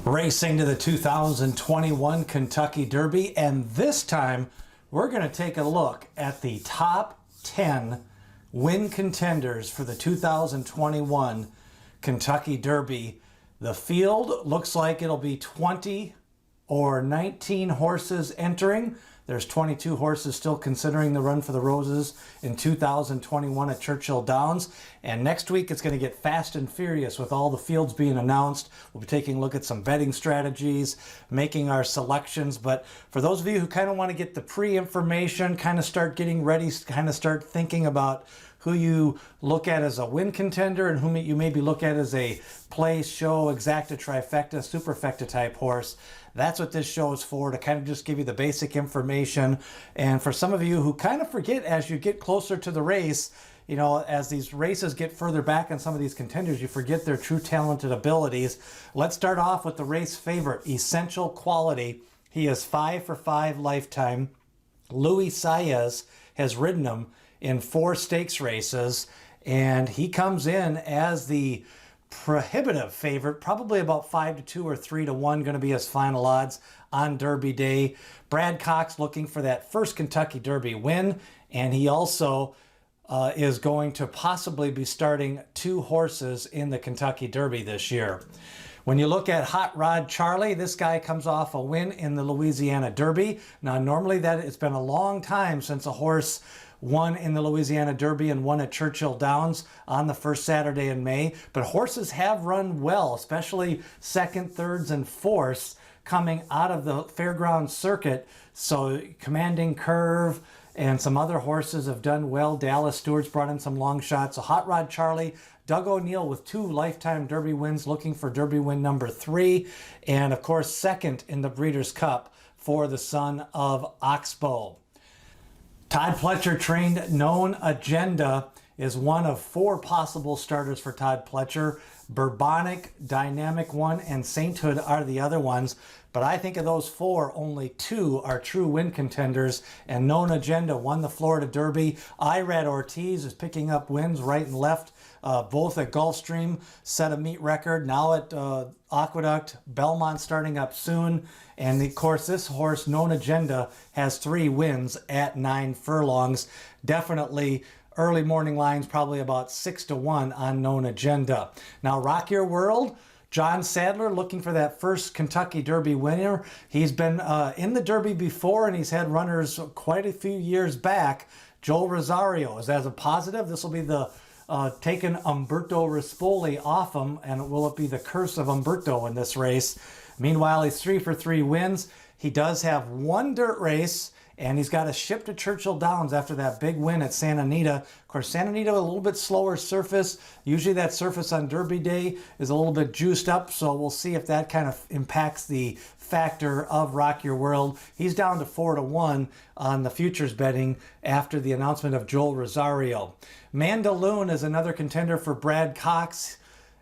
Racing to the 2021 Kentucky Derby, and this time we're going to take a look at the top 10 win contenders for the 2021 Kentucky Derby. The field looks like it'll be 20 or 19 horses entering. There's 22 horses still considering the Run for the Roses in 2021 at Churchill Downs. And next week it's going to get fast and furious with all the fields being announced. We'll be taking a look at some betting strategies, making our selections. But for those of you who kind of want to get the pre-information, kind of start getting ready, kind of start thinking about who you look at as a win contender and whom you maybe look at as a play, show, exacta, trifecta, superfecta type horse. That's what this show is for, to kind of just give you the basic information. And for some of you who kind of forget as you get closer to the race, you know, as these races get further back on some of these contenders, you forget their true talented abilities. Let's start off with the race favorite, Essential Quality. He is 5 for 5 lifetime. Luis Saez has ridden him in 4 stakes races, and he comes in as the prohibitive favorite, probably about 5-2 or 3-1 going to be his final odds on Derby Day. Brad Cox looking for that first Kentucky Derby win, and he also is going to possibly be starting 2 horses in the Kentucky Derby this year. When you look at Hot Rod Charlie, this guy comes off a win in the Louisiana Derby. Now, normally it's been a long time since a horse won in the Louisiana Derby and won at Churchill Downs on the first Saturday in May. But horses have run well, especially second, thirds, and fourths coming out of the fairground circuit. So Commanding Curve and some other horses have done well. Dallas Stewart's brought in some long shots. So Hot Rod Charlie, Doug O'Neill with 2 lifetime Derby wins, looking for Derby win number 3. And of course, second in the Breeders' Cup for the son of Oxbow. Todd Pletcher trained Known Agenda is one of 4 possible starters for Todd Pletcher. Bourbonic, Dynamic One, and Sainthood are the other ones. But I think of those 4, only 2 are true win contenders. And Known Agenda won the Florida Derby. Irad Ortiz is picking up wins right and left, both at Gulfstream, set a meet record. Now at Aqueduct, Belmont starting up soon. And of course, this horse, Known Agenda, has 3 wins at 9 furlongs. Definitely early morning lines, probably about 6-1 on Known Agenda. Now, Rock Your World, John Sadler looking for that first Kentucky Derby winner. He's been in the Derby before, and he's had runners quite a few years back. Joel Rosario is as a positive. This will be the taking Umberto Rispoli off him, and will it be the curse of Umberto in this race? Meanwhile, he's 3 for 3 wins. He does have 1 dirt race, and he's got a ship to Churchill Downs after that big win at Santa Anita. Of course, Santa Anita, a little bit slower surface. Usually that surface on Derby Day is a little bit juiced up, so we'll see if that kind of impacts the factor of Rock Your World. He's down to 4-1 on the futures betting after the announcement of Joel Rosario. Mandaloun is another contender for Brad Cox.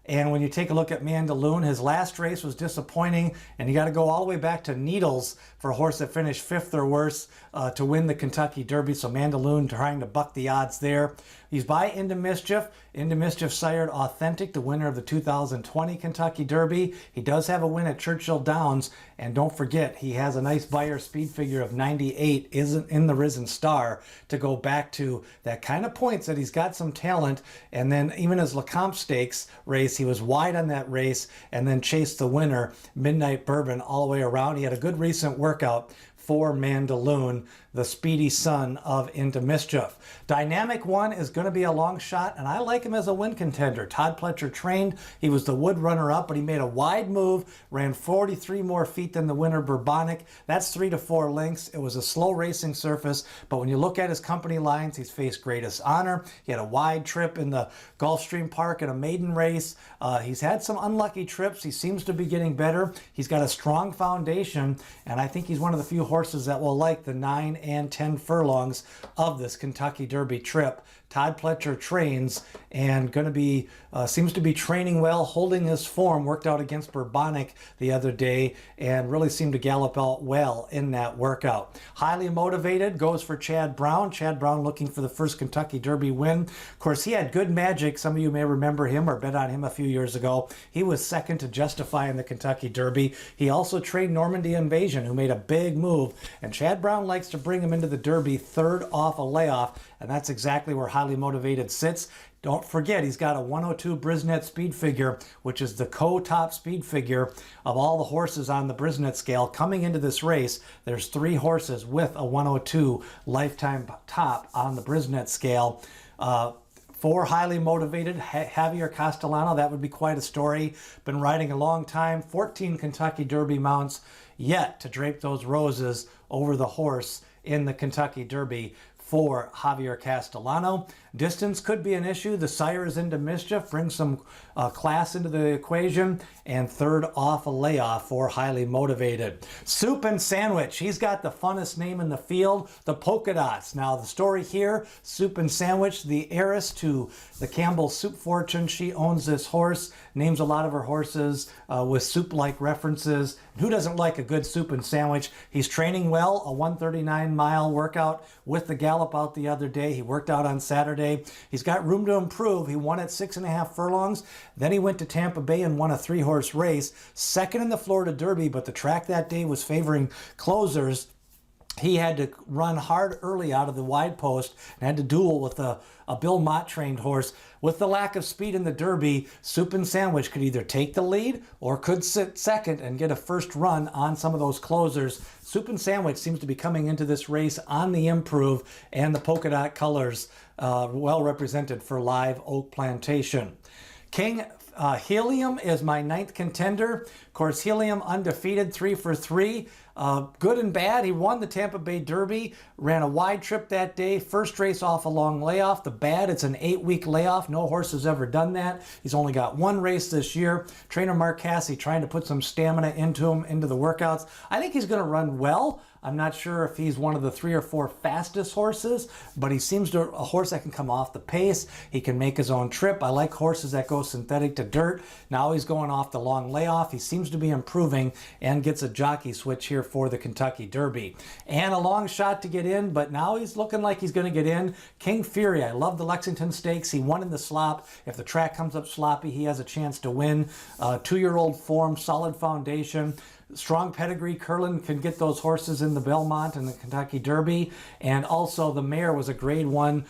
And when you take a look at Mandaloun, his last race was disappointing, and you got to go all the way back to Needles for a horse that finished 5th or worse to win the Kentucky Derby. So Mandaloun trying to buck the odds there. He's by Into Mischief. Into Mischief sired Authentic, the winner of the 2020 Kentucky Derby. He does have a win at Churchill Downs, and don't forget, he has a nice Beyer speed figure of 98 isn't in the Risen Star to go back to. That kind of points that he's got some talent. And then even his Lecomte Stakes race, he was wide on that race and then chased the winner, Midnight Bourbon, all the way around. He had a good recent workout for Mandaloun, the speedy son of Into Mischief. Dynamic One is going to be a long shot, and I like him as a win contender. Todd Pletcher trained. He was the Wood runner-up, but he made a wide move, ran 43 more feet than the winner, Bourbonic. That's 3 to 4 lengths. It was a slow racing surface, but when you look at his company lines, he's faced Greatest Honor. He had a wide trip in the Gulfstream Park in a maiden race. He's had some unlucky trips. He seems to be getting better. He's got a strong foundation, and I think he's one of the few horses that will like the 9 and 10 furlongs of this Kentucky Derby trip. Todd Pletcher trains, and going to be, seems to be training well, holding his form, worked out against Bourbonic the other day, and really seemed to gallop out well in that workout. Highly motivated, goes for Chad Brown. Chad Brown looking for the first Kentucky Derby win. Of course, he had good magic. Some of you may remember him or bet on him a few years ago. He was second to Justify in the Kentucky Derby. He also trained Normandy Invasion, who made a big move, and Chad Brown likes to bring him into the Derby third off a layoff, and that's exactly where Highly Motivated sits. Don't forget, he's got a 102 Brisnet speed figure, which is the co-top speed figure of all the horses on the Brisnet scale. Coming into this race, there's 3 horses with a 102 lifetime top on the Brisnet scale. 4 Highly Motivated, Javier Castellano, that would be quite a story. Been riding a long time. 14 Kentucky Derby mounts, yet to drape those roses over the horse in the Kentucky Derby for Javier Castellano. Distance could be an issue. The sire is into mischief, brings some class into the equation, and third off a layoff for Highly Motivated. Soup and Sandwich, he's got the funnest name in the field, the Polka Dots. Now the story here, Soup and Sandwich, the heiress to the Campbell Soup fortune, she owns this horse, names a lot of her horses with soup-like references. Who doesn't like a good soup and sandwich? He's training well, a 139-mile workout with the gallop out the other day. He worked out on Saturday. He's got room to improve. He won at 6.5 furlongs. Then he went to Tampa Bay and won a 3-horse race, second in the Florida Derby, but the track that day was favoring closers. He had to run hard early out of the wide post and had to duel with a Bill Mott trained horse. With the lack of speed in the Derby, Soup and Sandwich could either take the lead or could sit second and get a first run on some of those closers. Soup and Sandwich seems to be coming into this race on the improve, and the polka dot colors well represented for Live Oak Plantation. King Helium is my 9th contender. Of course, Helium undefeated, 3 for 3. Good and bad. He won the Tampa Bay Derby, ran a wide trip that day, first race off a long layoff. The bad, it's an 8-week layoff. No horse has ever done that. He's only got 1 race this year. Trainer Mark Casse trying to put some stamina into him, into the workouts. I think he's going to run well. I'm not sure if he's one of the 3 or 4 fastest horses, but he seems to a horse that can come off the pace. He can make his own trip. I like horses that go synthetic to dirt. Now he's going off the long layoff. He seems to be improving and gets a jockey switch here for the Kentucky Derby. And a long shot to get in, but now he's looking like he's going to get in. King Fury, I love the Lexington Stakes. He won in the slop. If the track comes up sloppy, he has a chance to win. 2-year-old form, solid foundation. Strong pedigree. Curlin can get those horses in the Belmont and the Kentucky Derby. And also the mare was a grade 1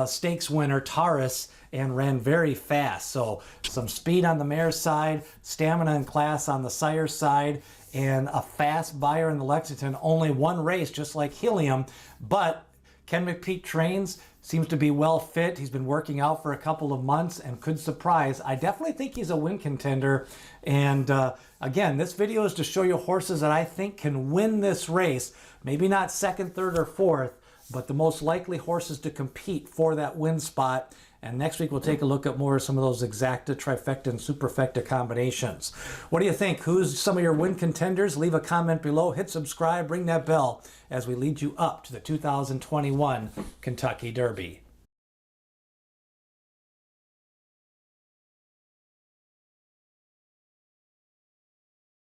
stakes winner, Taurus, and ran very fast. So some speed on the mare's side, stamina and class on the sire's side, and a fast buyer in the Lexington. Only 1 race, just like Helium, but Ken McPeak trains, seems to be well fit. He's been working out for a couple of months and could surprise. I definitely think he's a win contender. And again, this video is to show you horses that I think can win this race. Maybe not 2nd, 3rd, or 4th, but the most likely horses to compete for that win spot. And next week we'll take a look at more of some of those exacta, trifecta, and superfecta combinations. What do you think? Who's some of your win contenders? Leave a comment below, hit subscribe, ring that bell as we lead you up to the 2021 Kentucky Derby.